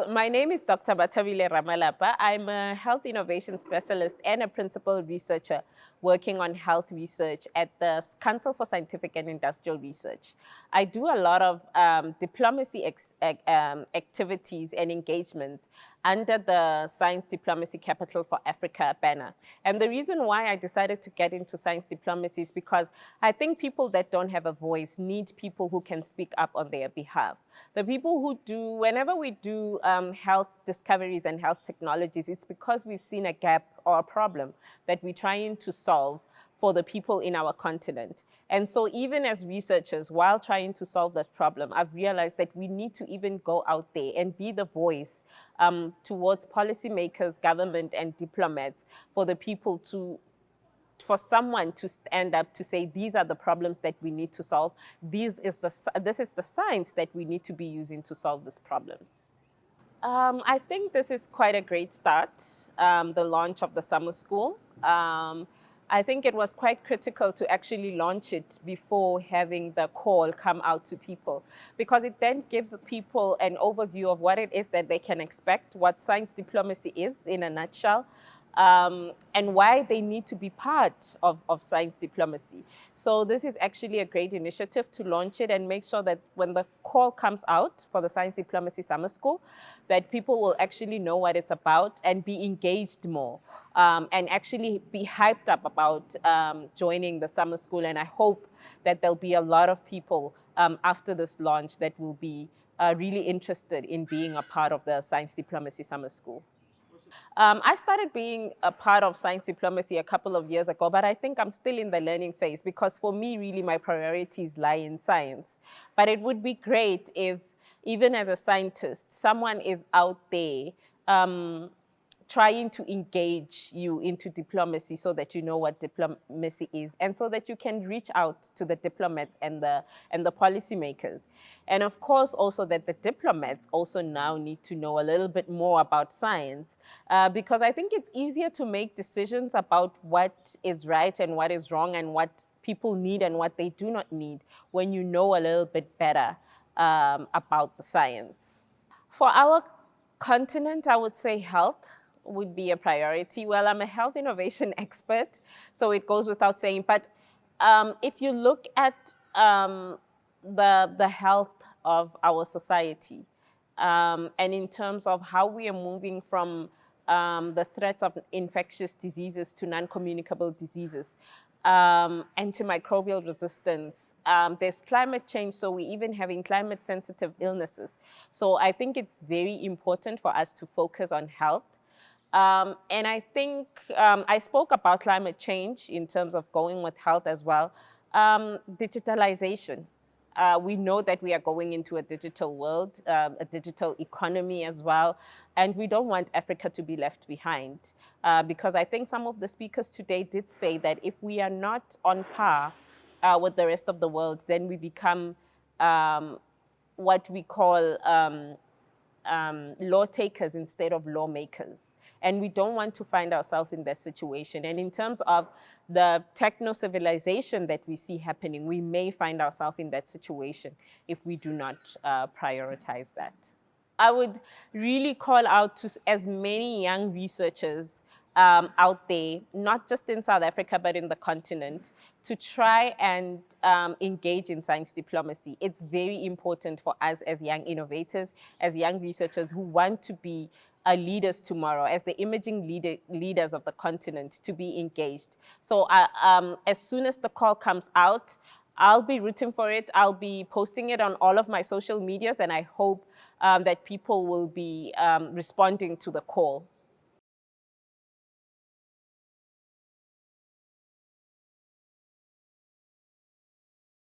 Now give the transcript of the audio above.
my name is Dr. Bathabile Ramalapa. I'm a health innovation specialist and a principal researcher working on health research at the Council for Scientific and Industrial Research. I do a lot of diplomacy activities and engagements under the Science Diplomacy Capital for Africa banner. And the reason why I decided to get into science diplomacy is because I think people that don't have a voice need people who can speak up on their behalf. The people who do, whenever we do health discoveries and health technologies, it's because we've seen a gap or a problem that we're trying to solve for the people in our continent. And so even as researchers, while trying to solve that problem, I've realized that we need to even go out there and be the voice towards policymakers, government, and diplomats for the people for someone to stand up to say, these are the problems that we need to solve. This is the science that we need to be using to solve these problems. I think this is quite a great start, the launch of the summer school. I think it was quite critical to actually launch it before having the call come out to people, because it then gives people an overview of what it is that they can expect, what science diplomacy is in a nutshell, and why they need to be part of science diplomacy. So this is actually a great initiative to launch it and make sure that when the call comes out for the Science Diplomacy Summer School, that people will actually know what it's about and be engaged more, and actually be hyped up about joining the summer school. And I hope that there'll be a lot of people after this launch that will be really interested in being a part of the Science Diplomacy Summer School. I started being a part of science diplomacy a couple of years ago, but I think I'm still in the learning phase, because for me, really, my priorities lie in science. But it would be great if, even as a scientist, someone is out there trying to engage you into diplomacy so that you know what diplomacy is, and so that you can reach out to the diplomats and the policymakers. And of course, also that the diplomats also now need to know a little bit more about science, because I think it's easier to make decisions about what is right and what is wrong and what people need and what they do not need when you know a little bit better about the science. For our continent, I would say health would be a priority. Well, I'm a health innovation expert, so it goes without saying. But if you look at the health of our society, and in terms of how we are moving from the threats of infectious diseases to non-communicable diseases, antimicrobial resistance, there's climate change, so we're even having climate-sensitive illnesses. So I think it's very important for us to focus on health. And I think I spoke about climate change in terms of going with health as well. Digitalization. We know that we are going into a digital world, a digital economy as well, and we don't want Africa to be left behind, because I think some of the speakers today did say that if we are not on par with the rest of the world, then we become what we call law takers instead of lawmakers. And we don't want to find ourselves in that situation. And in terms of the techno-civilization that we see happening, we may find ourselves in that situation if we do not prioritize that. I would really call out to as many young researchers out there, not just in South Africa, but in the continent, to try and engage in science diplomacy. It's very important for us as young innovators, as young researchers who want to be leaders tomorrow, as the emerging leaders of the continent, to be engaged. So as soon as the call comes out, I'll be rooting for it. I'll be posting it on all of my social medias, and I hope that people will be responding to the call.